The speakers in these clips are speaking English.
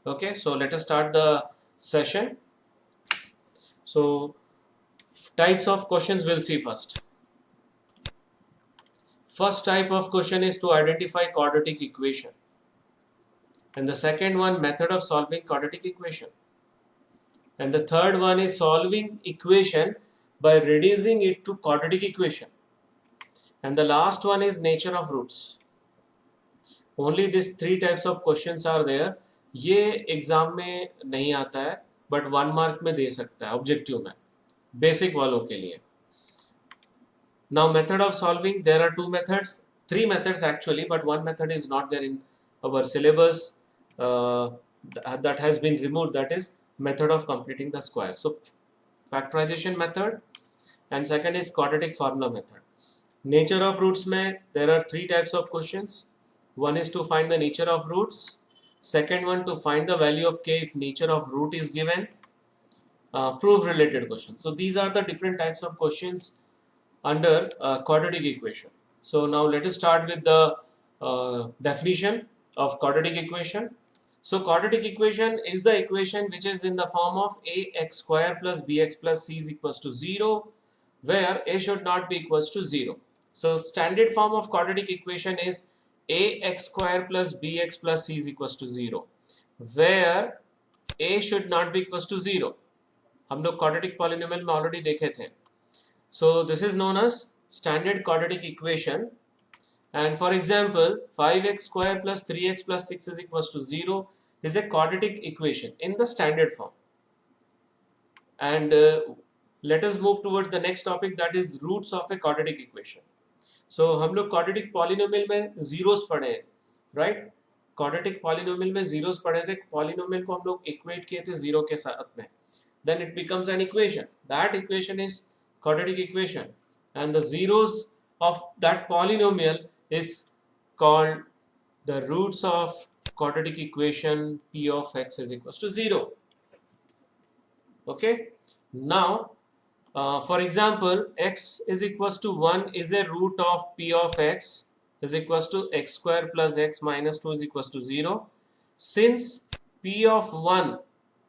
Okay, so let us start the session. So types of questions we'll see first. First type of question is to identify quadratic equation. And the second one, method of solving quadratic equation. And the third one is solving equation by reducing it to quadratic equation. And the last one is nature of roots. Only these three types of questions are there. ये exam में नहीं आता है but 1 mark में दे सकता है objective में basic वालों के लिए. Now method of solving, there are two methods, three methods actually, but one method is not there in our syllabus, that has been removed, that is method of completing the square. So factorization method and second is quadratic formula method. Nature of roots mein there are three types of questions. One is to find the nature of roots, second one to find the value of k if nature of root is given, proof related questions. So these are the different types of questions under quadratic equation. So now let us start with the definition of quadratic equation. So quadratic equation is the equation which is in the form of ax square plus bx plus c is equals to 0, where a should not be equals to 0. So standard form of quadratic equation is ax square plus bx plus c is equals to 0, where a should not be equals to 0. हम लोग quadratic polynomial में already देखे थे. So this is known as standard quadratic equation. And for example, 5x square plus 3x plus 6 is equals to 0 is a quadratic equation in the standard form. And let us move towards the next topic, that is roots of a quadratic equation. So हम लोग quadratic polynomial में zeros पढ़े हैं, right? Quadratic polynomial में zeros पढ़े थे. Polynomial को हम लोग equate किए थे zero के साथ में. Then it becomes an equation. That equation is quadratic equation, and the zeros of that polynomial is called the roots of quadratic equation p of x is equals to 0. Okay, now for example, x is equals to 1 is a root of p of x is equals to x square plus x minus 2 is equals to 0. Since p of 1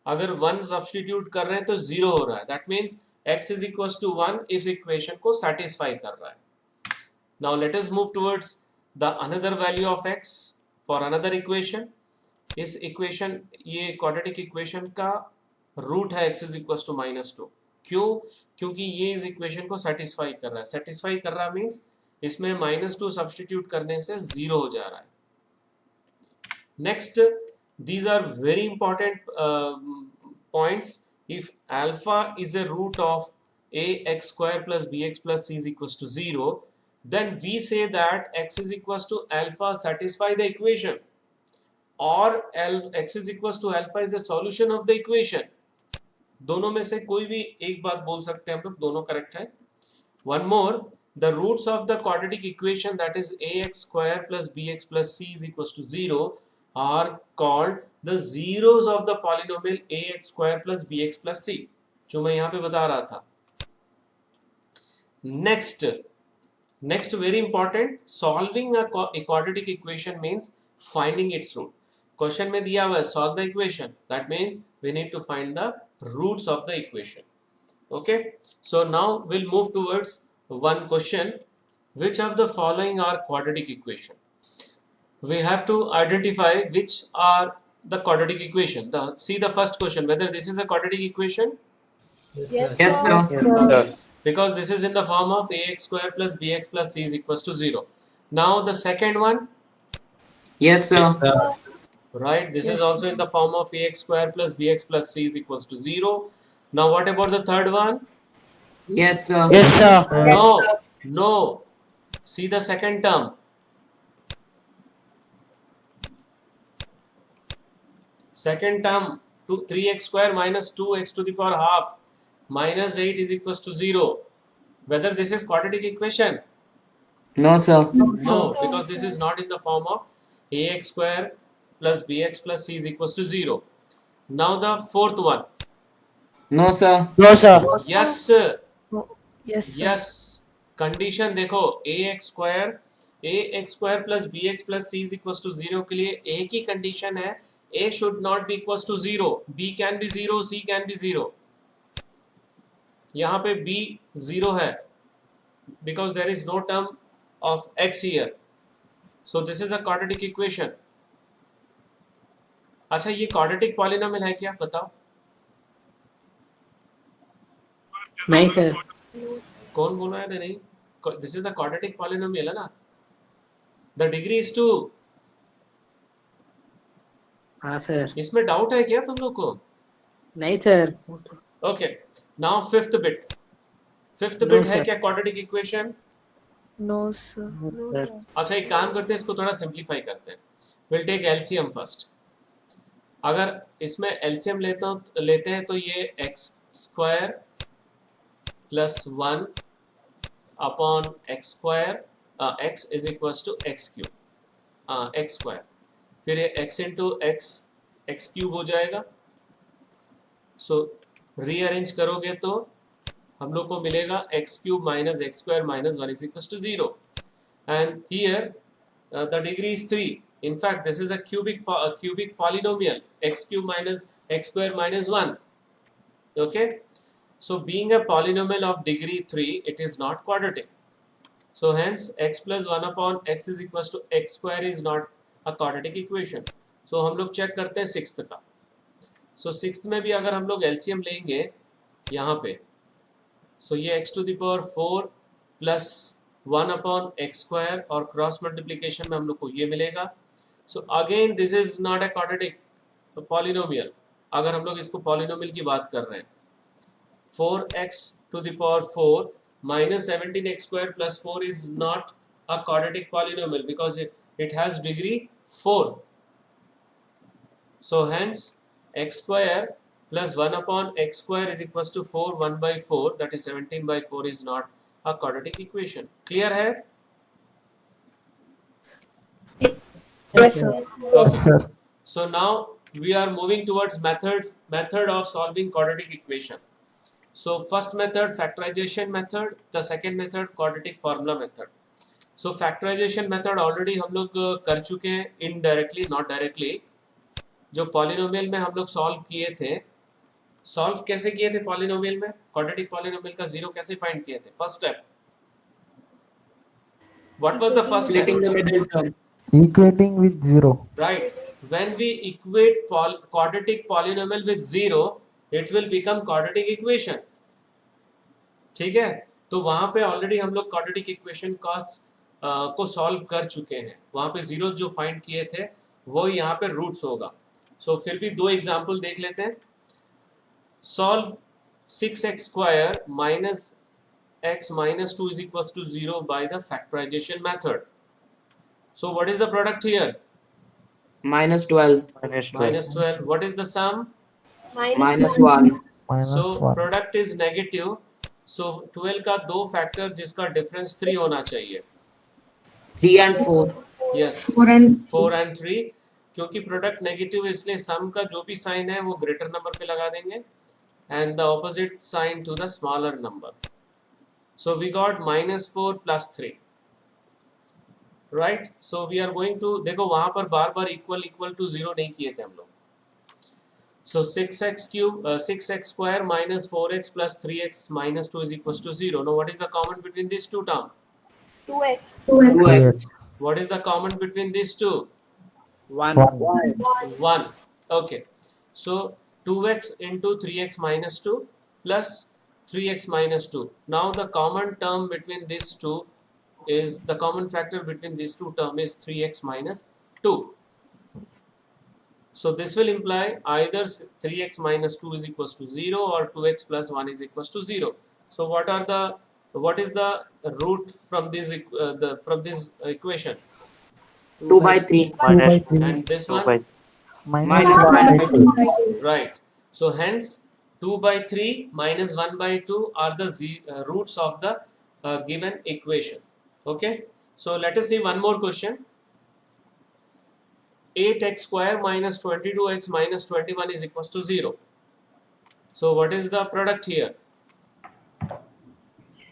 अगर 1 substitute कर रहे हैं तो 0 हो रहा है, that means x is equals to 1 इस equation को सेटिस्फाई कर रहा है. Now let us move towards the another value of x for another equation. इस इक्वेशन, ये क्वाड्रेटिक इक्वेशन का रूट है x is equals to -2. क्यों? क्योंकि ये इस इक्वेशन को सेटिस्फाई कर रहा है. सेटिस्फाई कर रहा मीन्स इसमें -2 सब्सटीट्यूट करने से 0 हो जा रहा है. Next, these are very important points. If alpha is a root of ax square plus bx plus c is equals to 0, then we say that x is equals to alpha satisfy the equation, or x is equals to alpha is a solution of the equation. दोनों में से कोई भी एक बात बोल सकते हैं हम लोग, दोनों करेक्ट है. One more, the roots of the quadratic equation, that is ax square plus bx plus c is equals to 0, are called the zeros of the polynomial ax square plus bx plus c, जो मैं यहाँ पे बता रहा था. Next very important, solving a quadratic equation means finding its root. Question में दिया हुआ है solve the equation, that means we need to find the roots of the equation. Okay, so now we'll move towards one question. Which of the following are quadratic equation? We have to identify which are the quadratic equation. See the first question, whether this is a quadratic equation. Yes, Yes, sir. sir. Because this is in the form of ax square plus bx plus c is equals to 0. Now the second one, Yes, sir. right, this is also in the form of ax square plus bx plus c is equals to 0. Now what about the third one? Yes, sir. Yes, sir. No. See the second term. Second term, 3x square minus 2x to the power half minus 8 is equals to 0. Whether this is quadratic equation? No, sir. No, because this is not in the form of ax square plus bx plus c is equals to 0. Now the fourth one. No, sir. No, sir. Yes. Yes, sir. Yes. Condition देखो, ax square plus bx plus c is equals to 0 के लिए एक ही condition है, A should not be equals to 0, B can be 0, C can be 0. यहाँ पे B 0 है because there is no term of x here. So this is a quadratic equation. अच्छा, ये quadratic polynomial है क्या, बताओ? नहीं सर. कौन बोल रहा है? नहीं, this is a quadratic polynomial है ना. The degree is 2. हाँ सर. इसमें डाउट है क्या तुम लोग को? नहीं sir. Okay, now fifth bit. Fifth No, bit है sir. क्या quadratic equation? No, sir. No, sir. sir. अच्छा, एक काम करते हैं, इसको थोड़ा सिंप्लीफाई करते हैं. We'll take LCM first. अगर इसमें LCM लेते हैं तो ये x square plus 1 upon x square, x is equals to x cube, x square, फिर ये x इंटू x क्यूब हो जाएगा. सो रीअरेंज करोगे तो हम लोग को मिलेगा x cube minus x square minus 1 is equals to 0. And here the degree is 3. In fact, this is a cubic polynomial, x cube minus x square minus 1. Okay, so being a polynomial of degree 3, it is not quadratic. So hence x plus 1 upon x is equals to x square is not a quadratic equation. So हम लोग check करते हैं sixth का. So sixth में भी अगर हम लोग LCM लेंगे यहाँ पे, so ये x to the power 4 plus 1 upon x square और क्रॉस मल्टीप्लीकेशन में हम लोग को ये मिलेगा. So again this is not a quadratic polynomial. अगर हम लोग इसको पॉलिनोमियल की बात कर रहे हैं, 4x to the power 4 minus 17x square plus 4 is not a quadratic polynomial because it has degree 4. So hence x square plus 1 upon x square is equals to 4 1 by 4, that is 17 by 4 is not a quadratic equation. Clear है? Yes, sir. Okay. So now we are moving towards method of solving quadratic equation. So first method factorization method, the second method quadratic formula method. So factorization method already हम लोग कर चुके हैं indirectly, not directly. जो polynomial में हम लोग solve किए थे, solve कैसे किए थे polynomial में? Quadratic polynomial का zero कैसे find किए थे? First step. What was the first step? Splitting the middle term. Equating with 0. Right. When we equate quadratic polynomial with 0, it will become quadratic equation. ठीक है, तो वहां पे ऑलरेडी हम लोग quadratic equation को सॉल्व कर चुके हैं. वहां पे जीरो जो फाइंड किए थे वो यहाँ पे रूट्स होगा. सो फिर भी दो एग्जांपल देख लेते हैं. Solve 6x square minus x minus 2 is equals to 0 by the factorization method. So what is the product here? Minus 12. Minus 12. What is the sum? Minus 1. Minus So 1. product is negative. So 12 का दो factor जिसका difference 3 होना चाहिए. 3 and 4. Yes. 4 and 3. क्योंकि product negative इसलिए सम का जो भी साइन है वो ग्रेटर नंबर पे लगा देंगे and the opposite sign to the smaller number. So we got minus 4 plus 3. Right? So we are going to, देखो वहां पर बार बार इक्वल टू 0 नहीं किए थे हम लोग. So 6x cube, 6x square minus 4x plus 3x minus 2 is equals to 0. Now what is the common between these two terms? 2x. 2x. What is the common between these two? 1. 1. Okay. So 2x into 3x minus 2 plus 3x minus 2. Now the common term between these two is, the common factor between these two terms is 3x minus 2. So this will imply either 3x minus 2 is equals to 0 or 2x plus 1 is equals to 0. So what is the root from this from this equation? 2 by 3. And this one? Minus 1 by 2. Right. So hence 2 by 3 minus 1 by 2 are the roots of the given equation. Okay. So let us see one more question. 8x square minus 22x minus 21 is equals to 0. So what is the product here?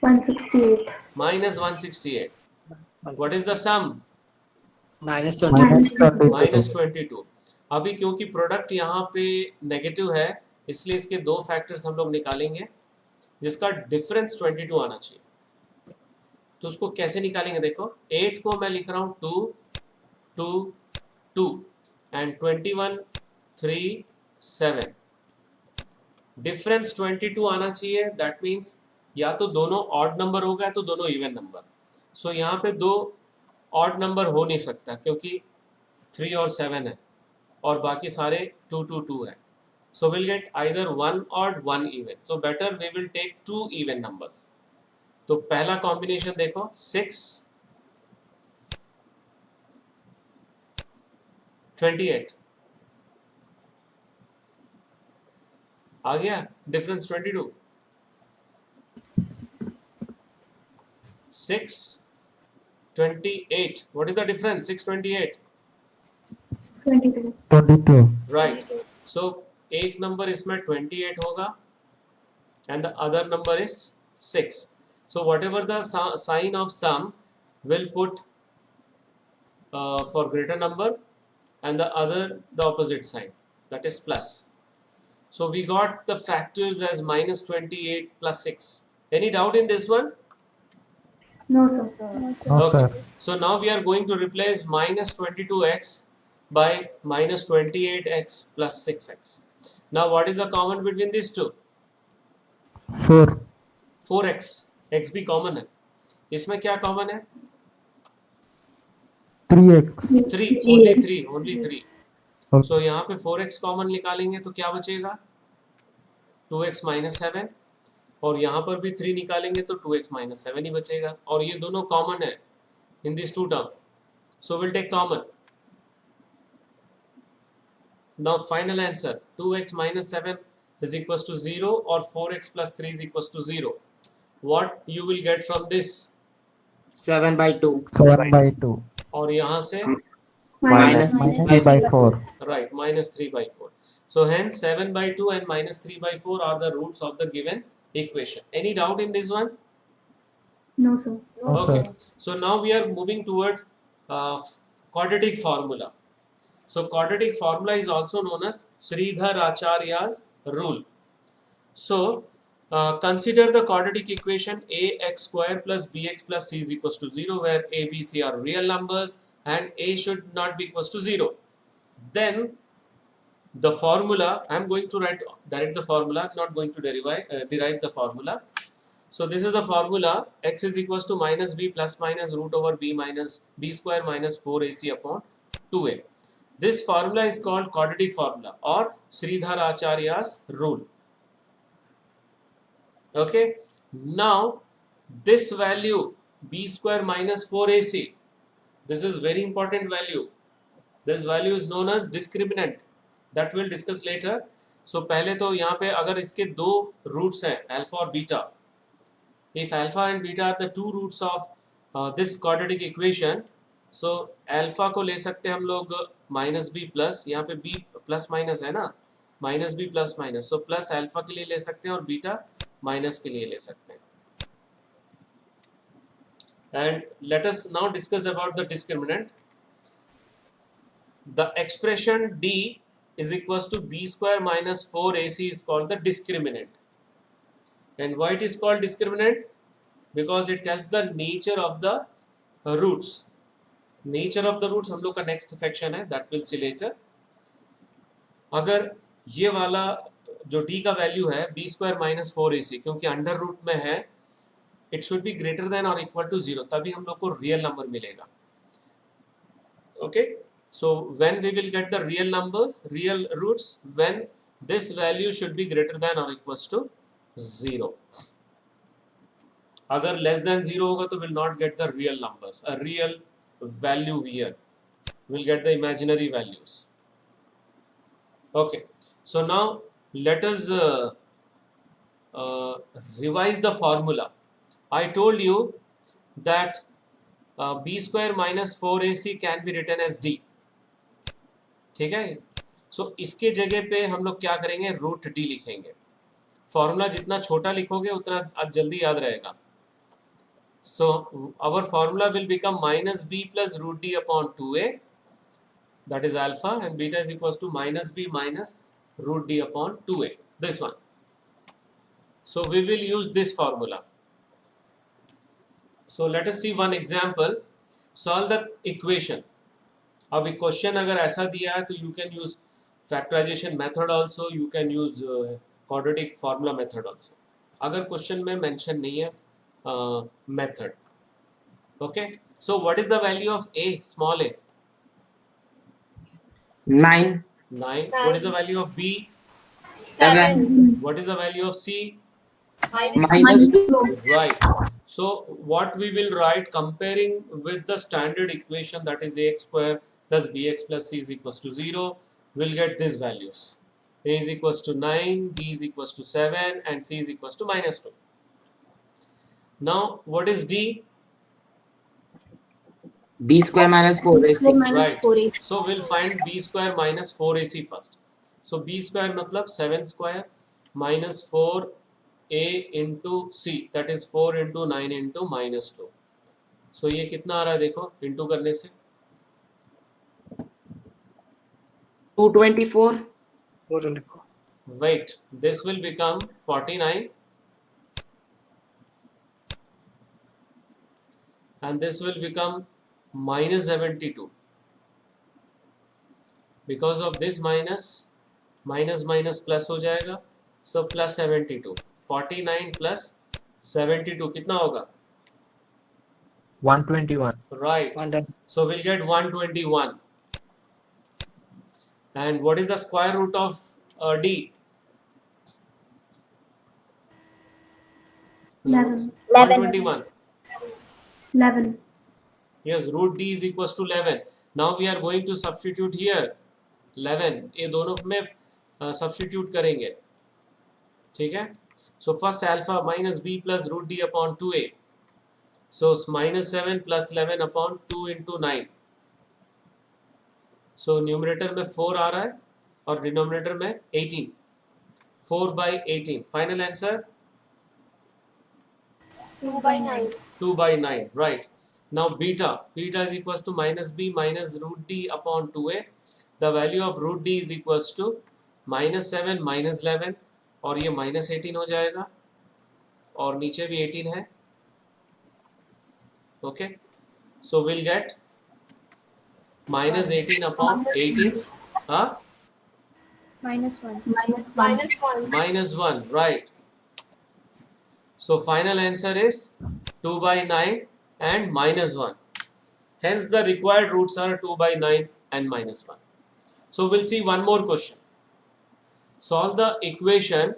168. Minus 168. What is the sum? Minus 20. Minus 22. अभी क्योंकि product यहाँ पे negative है, इसलिए इसके दो factors हम लोग निकालेंगे, जिसका डिफरेंस 22 आना चाहिए। तो उसको कैसे निकालेंगे? देखो 8 को मैं लिख रहा हूँ 2 2 2 एंड 21 3 7। डिफरेंस 22 आना चाहिए। दैट मीन्स या तो दोनों ऑड नंबर होगा तो दोनों इवन नंबर। सो यहाँ पे दो ऑड नंबर हो नहीं सकता क्योंकि 3 और 7 है और बाकी सारे 2 2 2 है। So we'll get either one odd, one even. So better we will take two even numbers. तो पहला कॉम्बिनेशन देखो 6 28 आ गया, difference 22। 6 28, what is the difference? 6 28, 22. right? So एक नंबर इसमें 28 होगा and the other number is 6. So whatever the sign of sum will put for greater number and the other the opposite sign, that is plus. So we got the factors as minus 28 plus 6. Any doubt in this one? No, sir. No, Okay. sir. So now we are going to replace minus 22x by minus 28x plus 6x. Now what is the common between these two? 4. 4x, x भी common है, इसमें क्या common है? 3x. 3, only 3, only 3. Okay. So यहाँ पे 4x common निकालेंगे तो क्या बचेगा? 2x minus 7, और यहाँ पर भी 3 निकालेंगे तो 2x minus 7 ही बचेगा, और ये दोनों कॉमन है in these two terms. So we'll take common. Now final answer, 2x minus 7 is equals to 0 or 4x plus 3 is equals to 0. What you will get from this? 7 by 2. 7 by 2. और यहाँ से Minus Minus 3 by 4. right, minus 3 by 4. So hence 7 by 2 and minus 3 by 4 are the roots of the given equation. Any doubt in this one? No, sir. No, Okay. sir. So now we are moving towards quadratic formula. So quadratic formula is also known as Sridhar Acharya's rule. So consider the quadratic equation ax square plus bx plus c is equals to 0, where a, b, c are real numbers and a should not be equals to 0. Then the formula, I am going to write direct the formula, not going to derive the formula. So this is the formula, x is equals to minus b plus minus root over b minus b square minus 4ac upon 2a. This formula is called quadratic formula or Sridhar Acharya's rule. Okay, now this value b square minus 4ac, this is very important value. This value is known as discriminant, that we'll discuss later. So पहले तो यहाँ पे अगर इसके दो roots हैं alpha और beta, if alpha and beta are the two roots of this quadratic equation, so alpha को ले सकते हैं हम लोग minus b plus, यहाँ पे b plus minus है ना, minus b plus minus, so plus alpha के लिए ले सकते हैं और beta minus के लिए ले सकते हैं. And let us now discuss about the discriminant. The expression d is equals to b square minus 4ac is called the discriminant. And why it is called discriminant? Because it tells the nature of the roots. Nature of the roots हम लोग का next section है, that we'll see later. अगर ये वाला जो d का value है b square minus 4ac, क्योंकि अंडर रूट में है, it should be greater than or equal to 0, तभी हम लोग को रियल नंबर मिलेगा. Okay, so when we will get the real numbers, real roots, when this value should be greater than or equals to 0. अगर less than 0 होगा तो will not get the real numbers, a real value here, will get the imaginary values. Okay, so now let us revise the formula. I told you that b square minus 4ac can be written as d. ठीक है, सो इसके जगह पे हम लोग क्या करेंगे, root d लिखेंगे. फॉर्मूला जितना छोटा लिखोगे उतना जल्दी याद रहेगा. So our formula will become minus b plus root d upon 2a that is alpha, and beta is equals to minus b minus root d upon 2a, this one. So we will use this formula. So let us see one example. Solve the equation. अब question अगर ऐसा दिया है तो you can use factorization method also, you can use quadratic formula method also. अगर question में mention नहीं है method. Okay. So what is the value of a, small a? 9. 9. What is the value of b? 7. What is the value of c? Minus 2. Right. So what we will write, comparing with the standard equation, that is ax square plus bx plus c is equals to 0, we'll get these values. A is equals to 9, b is equals to 7, and c is equals to minus 2. Now what is d? B square minus 4ac. Right. So we'll find b square minus 4ac first. So b square matlab 7 square minus 4 a into c, that is 4 into 9 into minus 2. So ये कितना आ रहा है देखो, into करने से 224. 424. wait, this will become 49 and this will become minus 72. Because of this minus minus plus हो जाएगा, so plus 72. 49 plus 72 कितना होगा? 121. Right. 120. So we'll get 121. And what is the square root of d? 11. 121. 11. Yes, root d is equals to 11. Now we are going to substitute here 11. ये दोनों में substitute करेंगे, ठीक है? So first alpha minus b plus root d upon 2a. So minus 7 plus 11 upon 2 into 9. So numerator में 4 आ रहा है और denominator में 18. 4 by 18. Final answer? 2 by 9. 2 by 9. Right. Now beta is equals to minus b minus root d upon 2a. The value of root d is equals to minus 7 minus 11 और ये minus 18 हो जाएगा और नीचे भी 18 है. Okay. So we'll get minus 18 upon 18. Huh? Minus 1. Minus 1. Right. So final answer is 2 by 9 and minus 1. Hence the required roots are 2 by 9 and minus 1. So we'll see one more question. Solve the equation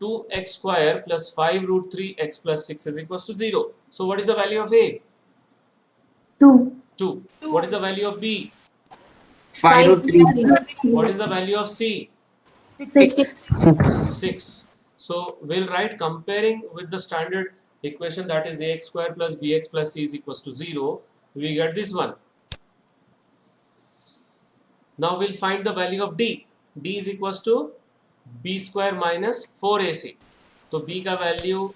2x square plus 5 root 3x plus 6 is equals to 0. So what is the value of a? 2. 2. What is the value of b? 5 root 3. What is the value of c? 6. 6. So we'll write, comparing with the standard equation, that is ax square plus bx plus c is equals to 0, we get this one. Now we'll find the value of d. d is equals to b square minus 4ac. तो b का value,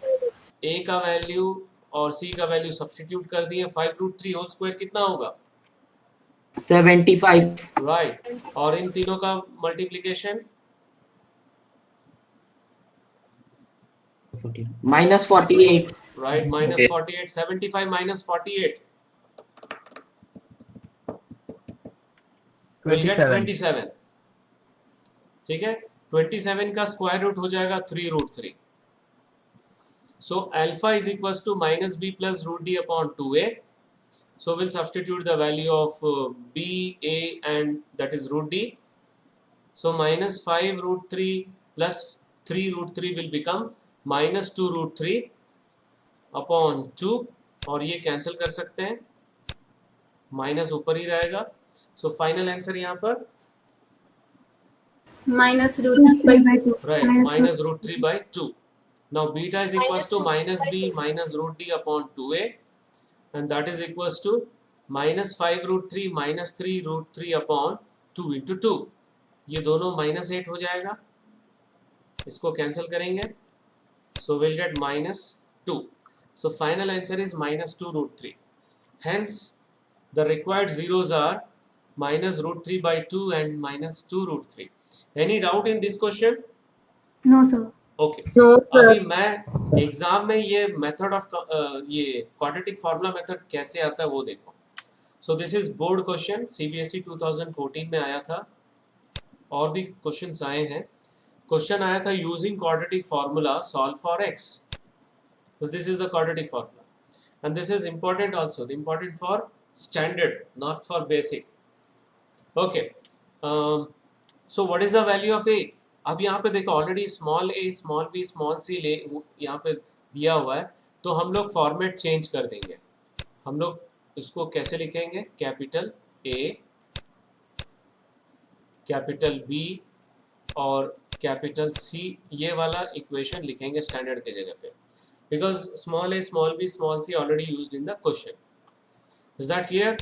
a का value और c का value substitute कर दिए. 5 root 3 whole square कितना होगा? 75. Right. और इन तीनों का multiplication minus 48. right, minus Okay. 48. 75 minus 48 we'll get 27. ठीक है, 27 का स्क्वायर रूट हो जाएगा 3 root 3. So alpha is equals to minus b plus root d upon 2a. So we'll substitute the value of b, a and that is root d. So minus 5 root 3 plus 3 root 3 will become minus 2 root 3 upon 2 और ये cancel कर सकते हैं, minus ऊपर ही रहेगा. So final answer यहाँ पर minus root 3 by 2. right, minus root 3 by 2. Now beta is equals to minus b minus root d upon 2a and that is equals to minus 5 root 3 minus 3 root 3 upon 2 into 2. ये दोनों minus 8 हो जाएगा, इसको cancel करेंगे. So we'll get minus 2. So final answer is minus 2 root 3. Hence the required zeros are minus root 3 by 2 and minus 2 root 3. Any doubt in this question? No, sir. Okay No, अभी sir. मैं exam में ये method of ये quadratic formula method कैसे आता है वो देखो. So this is board question, CBSE 2014 में आया था, और भी क्वेश्चंस आए हैं. क्वेश्चन आया था using quadratic formula solve for x. so this is the quadratic formula and this is important also, important for standard, not for basic. okay so what is the value of a? अब यहाँ पे देखो already small ए small B small C ले यहाँ पे दिया हुआ है, तो हम लोग फॉर्मेट चेंज कर देंगे. हम लोग इसको कैसे लिखेंगे? कैपिटल ए, कैपिटल बी और कैपिटल सी, ये वाला इक्वेशन लिखेंगे स्टैंडर्ड के जगह पे, because small a small b small c already used in the question. Is that clear?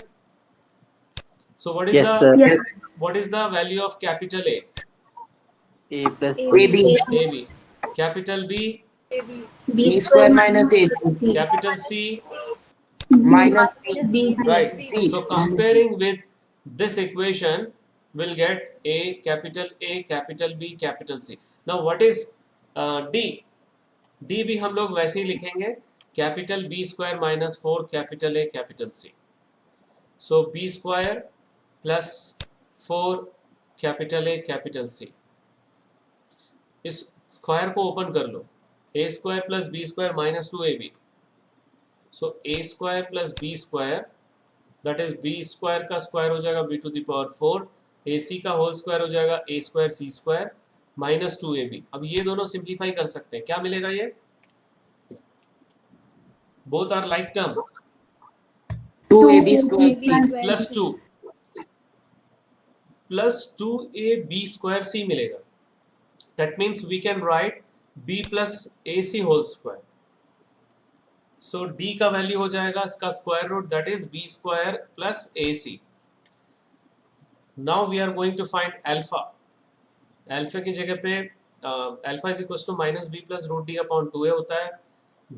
So what is Yes, the sir. Yes. what is the value of capital A? A plus AB. AB. Capital B, B square square minus minus AC. C. capital C, Minus B. right? C. So comparing with this equation, we'll get A, capital B, capital C. Now what is D? D भी हम लोग वैसे ही लिखेंगे, capital B square minus 4 capital A capital C. So B square plus 4 capital A capital C. इस square को open कर लो, a square plus B square minus 2ab. So a square plus B square, that is b square का square हो जाएगा b to the power 4, ac का whole square हो जाएगा a square c square minus 2ab. अब ये दोनों simplify कर सकते हैं, क्या मिलेगा? ये both are like term, 2AB square. Plus 2 plus 2ab square c मिलेगा. That means we can write b plus ac whole square. So d का वैल्यू हो जाएगा इसका square root, that is b square plus ac. Now we are going to find alpha. Alpha की जगह पे alpha is equals to minus b plus root d upon 2a होता है.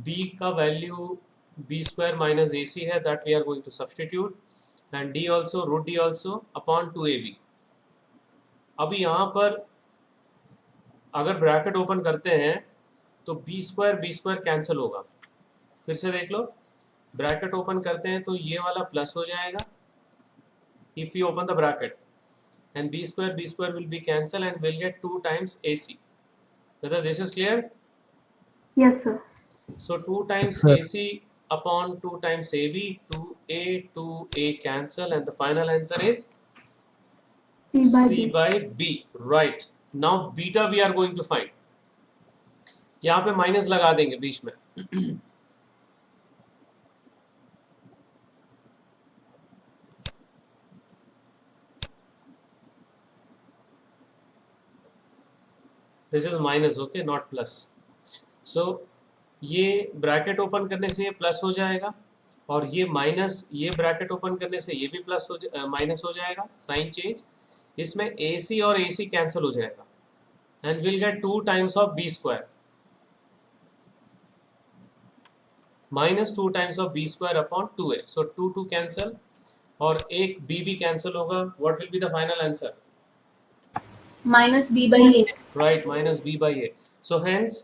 b का value b square minus ac है, that we are going to substitute, and d also root d also upon 2ab. अभी यहाँ पर अगर bracket open करते हैं तो बी स्क्वायर कैंसिल होगा. फिर से देख लो, ब्रैकेट ओपन करते हैं तो ये वाला प्लस हो जाएगा if you open the bracket, and B square will be cancel and will get 2 times AC. whether this is clear? Yes, sir. So 2 times Sir. AC upon 2 times AB, 2A cancel, and the final answer is C by B. Right. Now beta we are going to find. यहाँ पे minus लगा देंगे बीच में. This is minus, okay, not plus. So ये bracket open करने से ये plus हो जाएगा, और ये माइनस, ये ब्रैकेट ओपन करने से ये भी प्लस हो माइनस हो जाएगा. साइन चेंज, इसमें AC और AC कैंसिल हो जाएगा, and will get 2 times of B square minus 2 times of B square upon 2A. So 2 cancel और एक B भी कैंसिल होगा. What will be the final answer? Minus B by A. Right, minus B by A. So hence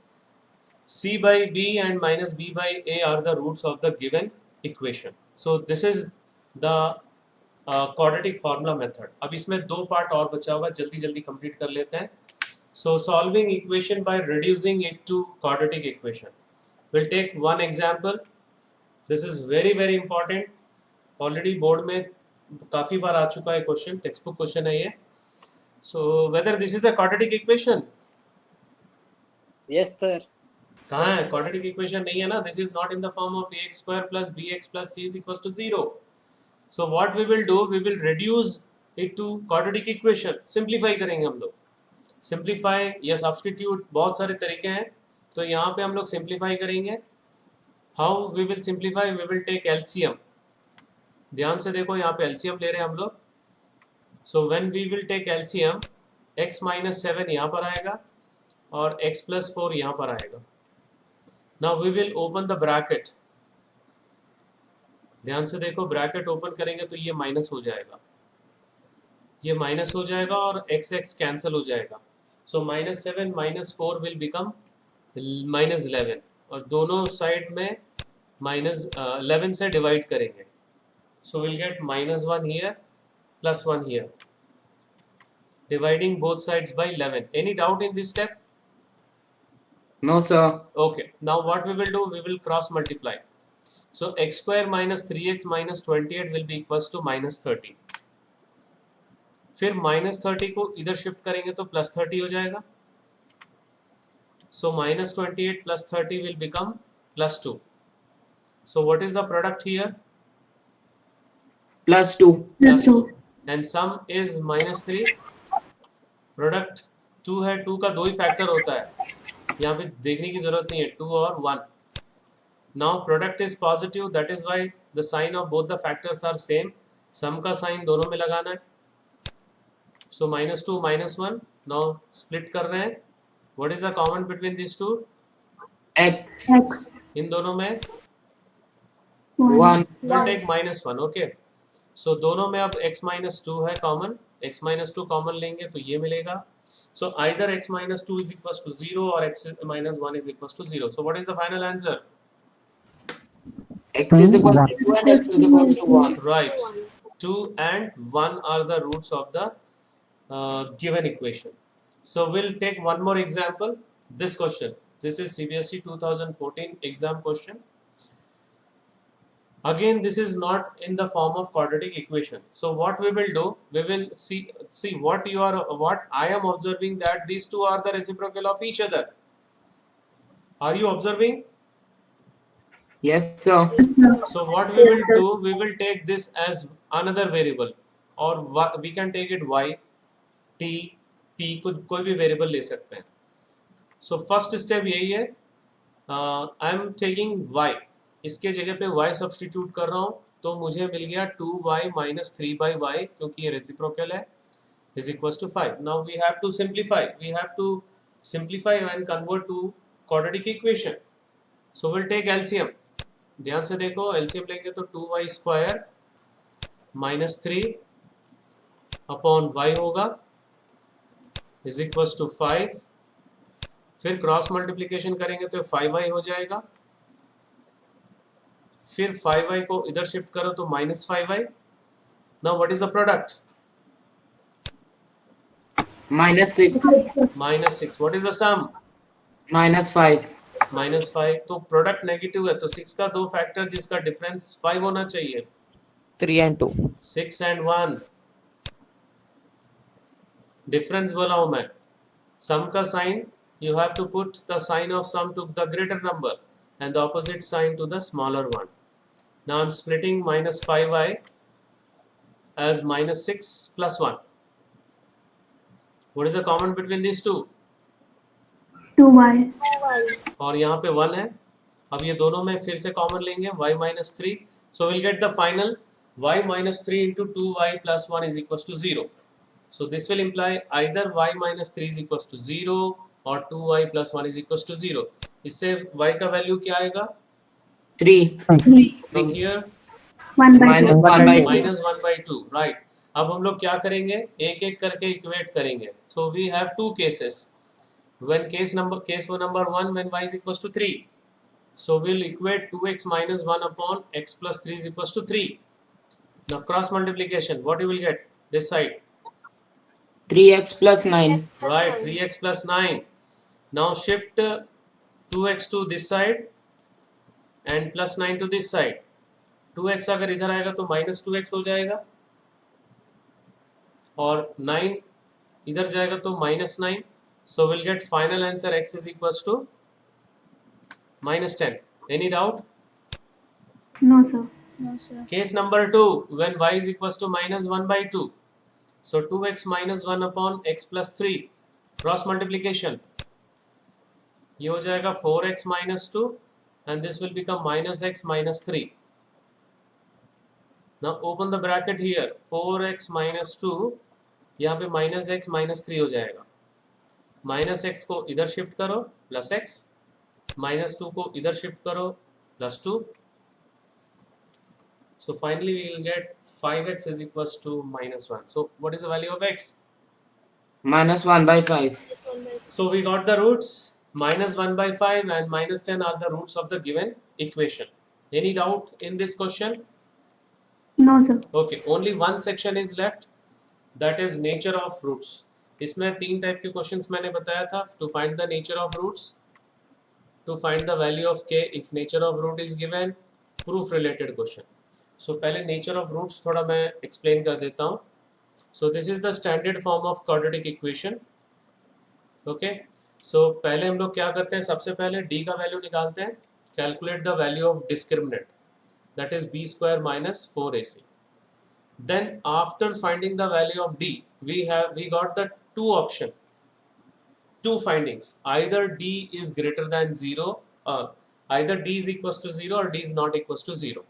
C by B and minus B by A are the roots of the given equation. So this is the quadratic formula method. अब इसमें 2 part और बचा हुआ है, जल्दी complete कर लेते हैं. So solving equation by reducing it to quadratic equation. We'll take one example. This is very important. Already board में काफी बार आ चुका है क्वेश्चन, टेक्स्ट बुक क्वेश्चन है ये. So whether this is a quadratic equation? Yes, sir. कहाँ है? quadratic equation नहीं है ना. This is not in the form of ax square plus bx plus c is equals to 0. So what we will do, we will reduce it to quadratic equation. Simplify करेंगे हम लोग. Simplify या substitute, बहुत सारे तरीके हैं. तो यहाँ पे हम लोग simplify करेंगे. How we will simplify? We will take LCM. ध्यान से देखो, यहाँ पे LCM ले रहे हैं हम लोग. So when we will take LCM, x minus 7 यहाँ पर आएगा और x plus 4 यहाँ पर आएगा. Now we will open the bracket. ध्यान से देखो, ब्रैकेट ओपन करेंगे तो ये माइनस हो जाएगा. ये माइनस हो जाएगा और एक्स एक्स कैंसिल हो जाएगा. सो -7 -4 विल बिकम -11 और दोनों साइड में -11 से डिवाइड करेंगे. So will get -1 here +1 here, dividing both sides by 11. Any doubt in this step? No, sir. Okay, now what we will do, we will cross multiply. So x square minus 3x minus 28 will be equals to -30. फिर -30 को इधर shift करेंगे तो +30 हो जाएगा. So -28 plus 30 will become +2. So what is the product here? +2. +2. And sum is -3. Product 2 है. 2 का 2 ही factor होता है, यहाँ पे देखने की जरूरत नहीं है. 2 और 1. Now product is positive, that is why the sign of both the factors are same. Sum का साइन दोनों में लगाना है. सो -2 -1. नाउ स्प्लिट कर रहे हैं. What is the common between this two? X. इन दोनों में 1. Will take -1. ओके, सो दोनों में अब x -2 है कॉमन. x -2 कॉमन लेंगे तो ये मिलेगा. So either x -2 is equals to 0 or x -1 is equals to 0. So what is the final answer? X is equal to 2 and X is equal to 1. Right. 2 and 1 are the roots of the given equation. So we'll take one more example. This question. This is CBSE 2014 exam question. Again, this is not in the form of quadratic equation. So what we will do, we will see what I am observing, that these two are the reciprocal of each other. Are you observing? Yes, sir. So what we will do, we will take this as another variable, or we can take it y, t, कोई भी variable ले सकते हैं. So first step यही है. I am taking y. इसके जगह पे y सब्स्टिट्यूट कर रहा हूँ तो मुझे मिल गया 2y - 3/y, क्योंकि ये रेसिप्रोकल है, is equal to 5. Now we have to simplify and convert to quadratic equation. So will take LCM. ध्यान से देखो, एलसीएम लेंगे तो 2y² - 3 अपॉन y होगा इज इक्वल टू 5. फिर क्रॉस मल्टीप्लिकेशन करेंगे तो 5y हो जाएगा. फिर 5y को इधर शिफ्ट करो तो -5y. Now what is the product? -6. -6. What is the sum? -5. -5. तो प्रोडक्ट नेगेटिव है तो 6 का 2 फैक्टर जिसका डिफरेंस 5 होना चाहिए. 3 and 2. 6 and 1 डिफरेंस बोला हूं मैं. सम का sign, you have to put the sign of sum to the greater number and the opposite sign to the smaller one. Now I'm splitting -5y as -6 plus 1. What is the common between these two? 2y. और यहाँ पे 1 है. अब ये दोनों में फिर से कॉमन लेंगे y -3. So we'll get the final y -3 into 2y plus 1 is equals to 0. So this will imply either y -3 is equals to 0 और 2y plus 1 is equals to 0. इससे y का वैल्यू क्या आएगा? 3. From here 1/2. -1/2. राइट. अब हम लोग क्या करेंगे, एक एक करके इक्वेट करेंगे. So we have two cases. When case number 1, when y is equals to 3. So we'll equate 2x minus 1 upon x plus 3 is equals to 3. Now cross multiplication, what you will get this side? 3x plus 9. Right, 3x plus 9. Now shift 2x to this side and plus 9 to this side. 2x अगर इधर आएगा तो -2x हो जाएगा और 9 इधर जाएगा तो -9. So we'll get final answer x is equals to -10. Any doubt? No, sir. No, sir. Case number 2, when y is equals to -1/2. So 2x minus 1 upon x plus 3. Cross multiplication. ये हो जाएगा 4x minus 2 and this will become -x minus 3. Now open the bracket here. 4x minus 2 यहाँ पे -x minus 3 हो जाएगा. -x को इधर shift करो प्लस x, -2 को इधर शिफ्ट करो plus 2. So finally we will get 5x is equals to -1. So what is the value of x? minus 1 by 5. So we got the roots. -1 by 5 and -10 are the roots of the given equation. Any doubt in this question? No, sir. Okay, only one section is left, that is nature of roots. इसमें 3 type के questions मैंने बताया था. To find the nature of roots, to find the value of k if nature of root is given, proof related question. So पहले nature of roots थोड़ा मैं explain कर देता हूँ. So this is the standard form of quadratic equation. Okay. So पहले हम लोग क्या करते हैं, सबसे पहले d का वैल्यू निकालते हैं. Calculate the value of discriminant, that is b square minus 4ac. Then after finding the value of d, we got the two findings. Either d is greater than 0, either d is equals to 0 or d is not equals to 0.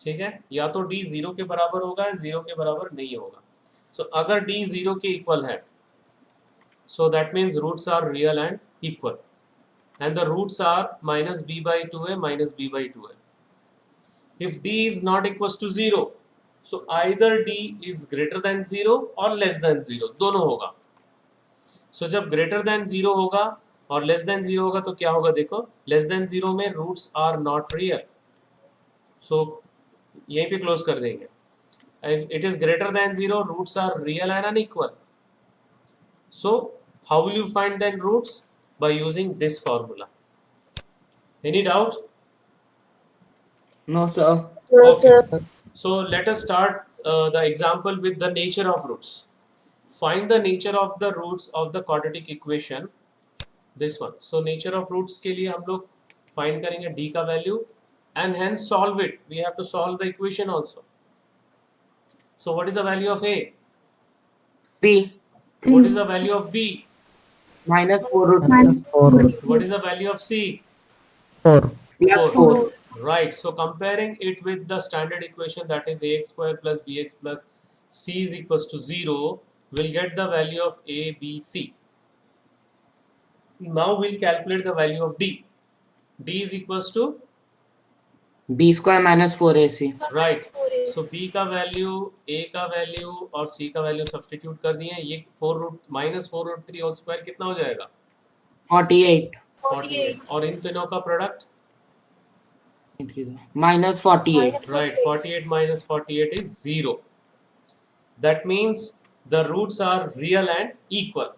ठीक है, या तो d 0 के बराबर होगा या 0 के बराबर नहीं होगा. So अगर d 0 के इक्वल है, so that means roots are real and equal, and the roots are minus b by 2a minus b by 2a. If d is not equals to 0, so either d is greater than 0 or less than 0, दोनों होगा. So जब greater than 0 होगा और less than 0 होगा तो क्या होगा, देखो less than 0 में roots are not real. So यहीं पे क्लोज कर देंगे. If it is greater than 0, roots are real and unequal. So how will you find then roots? By using this formula. Any doubt? No, sir. Okay. So let us start the example with the nature of roots. Find the nature of the roots of the quadratic equation. This one. So nature of roots के लिए हम लोग find करेंगे d का value and hence solve it. We have to solve the equation also. So what is the value of a? b What is the value of b? minus 4 root Minus 4 root What is the value of c? 4. plus 4. 4. Right. So comparing it with the standard equation, that is ax square plus bx plus c is equals to 0, we'll get the value of a, b, c. Now we'll calculate the value of d. D is equals to, b square minus 4ac. right. So b का value, a का value और c का value substitute कर दिए. ये 4 root minus 4 root 3 whole square कितना हो जाएगा? 48. 48. और इन तीनों का product, minus 48. right. 48 minus 48 is 0. That means the roots are real and equal.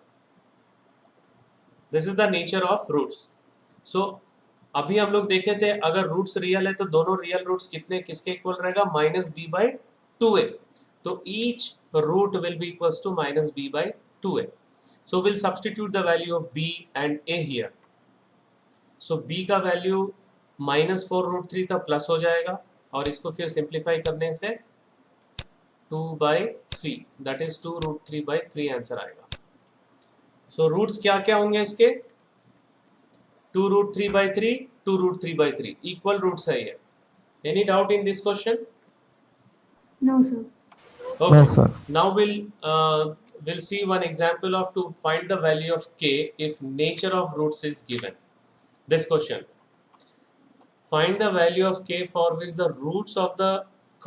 This is the nature of roots. So अभी हम लोग देखे थे अगर रूट्स रियल है तो दोनों रियल रूट्स कितने किसके इक्वल रहेगा? Minus B by 2a. तो each root will be equals to minus B by 2a. So will substitute the value of b and a here. So b का value minus 4 root 3 तक plus हो जाएगा और इसको फिर simplify करने से 2 by 3, that is 2 root 3 by 3 answer आएगा. सो रूट्स क्या क्या होंगे इसके? 2 root 3 by 3, 2 root 3 by 3. Equal roots है ये. Any doubt in this question? No, sir. Okay. No, sir. Now we'll see one example of to find the value of k if nature of roots is given. This question. Find the value of k for which the roots of the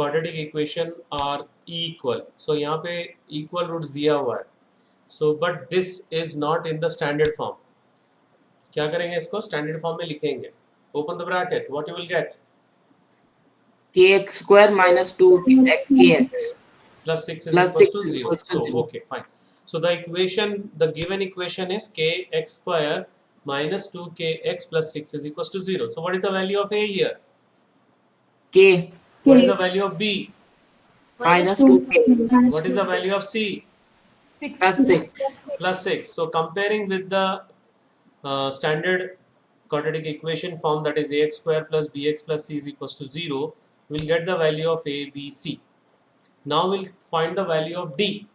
quadratic equation are equal. So यहाँ पे equal roots दिया हुआ है. So but this is not in the standard form. क्या करेंगे, इसको standard form में लिखेंगे. Open the bracket, what you will get? kx square minus 2kx plus 6 is plus equals to 6 0. equals to So 0. okay, fine. So the equation, the given equation is kx square minus 2kx plus 6 is equals to 0. So what is the value of a here? k What is the value of b? minus 2k What is the value of c? plus 6. Plus 6. So comparing with the standard quadratic equation form, that is ax square plus bx plus c is equals to 0, we'll get the value of a, b, c. Now we'll find the value of d.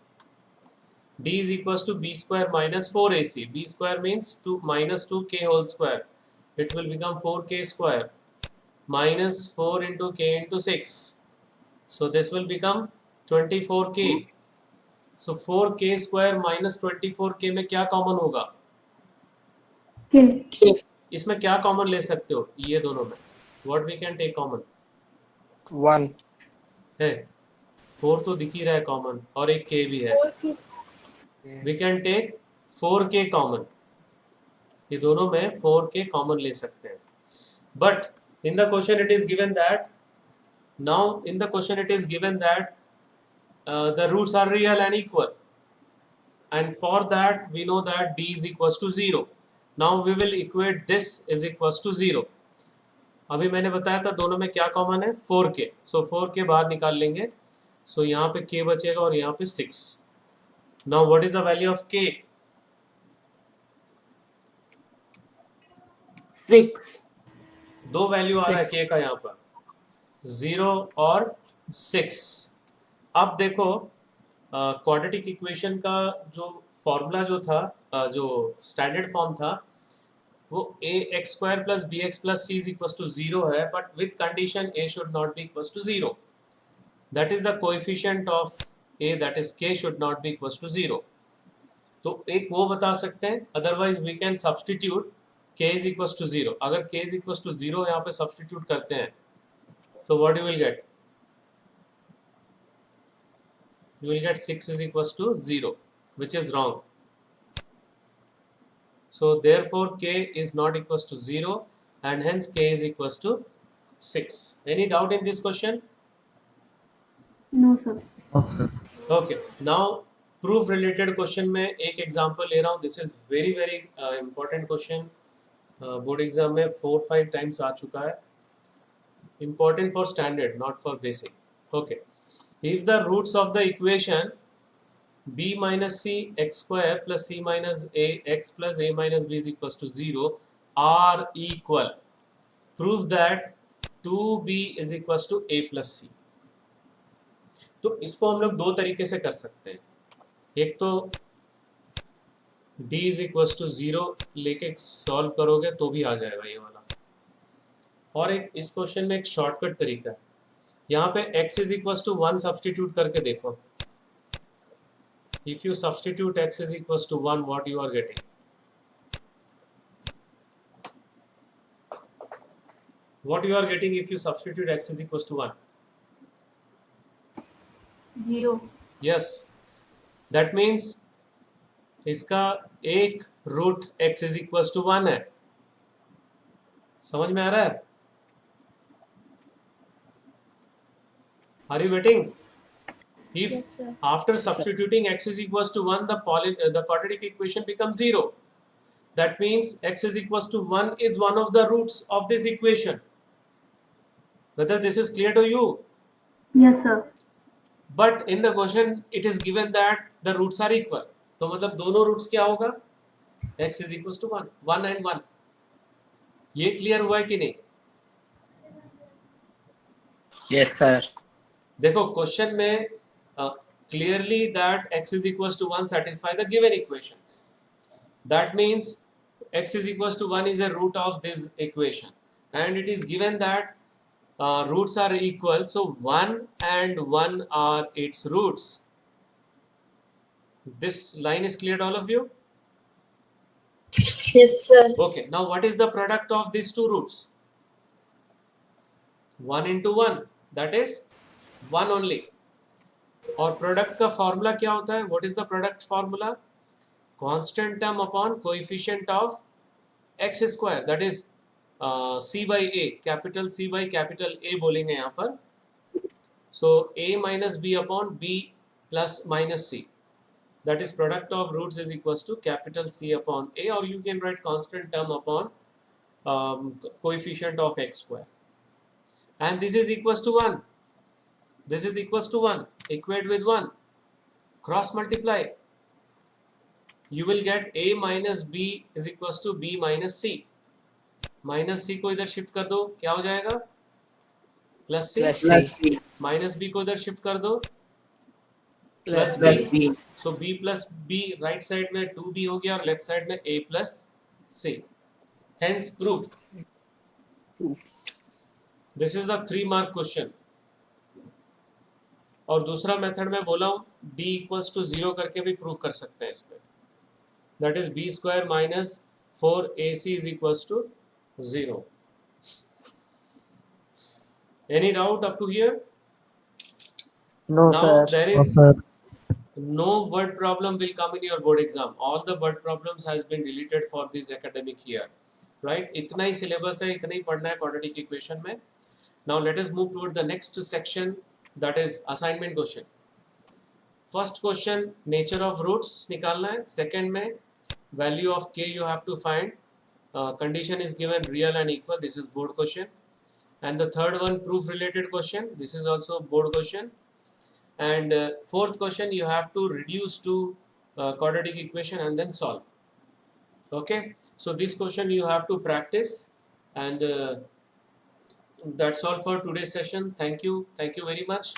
D is equals to b square minus 4ac. B square means 2 minus 2k whole square. It will become 4k square minus 4 into k into 6. So this will become 24k. So 4k square minus 24k में क्या common होगा? K. इसमें क्या common ले सकते हो ये दोनों में? What we can take common? 1. है 4 तो दिख ही रहा है कॉमन और एक k भी है. We can take 4k common. ये दोनों में 4k कॉमन ले सकते हैं. But in the question it is given that the roots are real and equal, and for that we know that d is equals to 0. Now we will equate this is equals to 0. अभी मैंने बताया था दोनों में क्या common है 4k. सो 4k बाहर निकाल लेंगे. सो यहाँ पे k बचेगा और यहाँ पे 6. Now what is the value of k? 6. दो वैल्यू आ रहा है 6. k का यहाँ पर 0 और 6. अब देखो क्वाड्रेटिक इक्वेशन का जो फॉर्मूला जो था जो स्टैंडर्ड फॉर्म था वो ax² + bx + c = 0 है, but with condition a should not be equals to 0. That is the coefficient of a, that is k should not be equals to 0. तो एक वो बता सकते हैं, otherwise we can substitute k is equals to 0. अगर k is equals to 0 यहाँ पे substitute करते हैं, so what you will get? You will get 6 is equals to 0, which is wrong. So therefore k is not equals to 0 and hence k is equals to 6. Any doubt in this question? No, sir. No, sir. Okay. Now proof related question में एक example ले रहा हूँ. This is very important question. Board exam में 4-5 times आ चुका है. Important for standard, not for basic. Okay. If the roots of the equation b minus c x² plus c minus a x plus a minus b is equals to 0 are equal, prove that 2b is equals to a plus c. तो इसको हम लोग दो तरीके से कर सकते हैं. एक तो d is equals to 0 लेके सॉल्व करोगे तो भी आ जाएगा ये वाला, और एक इस क्वेश्चन में एक शॉर्टकट तरीका है. यहाँ पे x is equals to 1 substitute करके देखो. If you substitute x is equals to 1, what you are getting? What you are getting if you substitute x is equals to 1? 0. Yes. That means इसका एक root x is equals to 1 है. समझ में आ रहा है? Are you getting? If Yes, sir. after substituting x is equals to 1, the quadratic equation becomes 0. That means x is equals to 1 is one of the roots of this equation. Whether this is clear to you? Yes, sir. But in the question it is given that the roots are equal. तो मतलब दोनों roots क्या होगा? x is equals to 1. 1 and 1. ये clear हुआ है कि नहीं? Yes, sir. देखो क्वेश्चन में clearly that x is equals to 1 satisfy the given equation. That means x is equals to 1 is a root of this equation, and it is given that roots are equal, so 1 and 1 are its roots. This line is clear to all of you? Yes, sir. Okay, now what is the product of these two roots? 1 into 1, that is 1 only. और product का formula क्या होता है? What is the product formula? Constant term upon coefficient of x square, that is c by a, capital C by capital A बोलेंगे यहाँ पर. So a minus b upon b plus minus c, that is product of roots is equals to capital C upon a, और you can write constant term upon coefficient of x square, and this is equals to 1. This is equals to 1. Equate with 1. Cross multiply. You will get a minus b is equals to b minus c. Minus c को इधर shift कर दो, क्या हो जाएगा? Plus c. Plus Plus C. b. Minus b को इधर shift कर दो, Plus Plus B. b. सो b plus b right side में 2b हो गया और लेफ्ट साइड में a plus c. Hence proof. This is a 3 mark question. और दूसरा मेथड में बोला हूँ d इक्वल्स टू 0 करके भी प्रूव कर सकते हैं इस पे. That is b square minus 4ac is equals to 0. Any doubt up to here? No, Now sir. there No, is sir. no word problem will come in your board exam. All the word problems has been deleted for this academic year, right? इतना ही syllabus है, इतना ही पढ़ना है quadratic equation में. Now let us move toward the next section, that is assignment question. First question, nature of roots निकालना है. Second में value of k you have to find. Condition is given real and equal. This is board question. And the third one, proof related question. This is also board question. And fourth question, you have to reduce to quadratic equation and then solve. Okay, so this question you have to practice, and that's all for today's session. Thank you very much.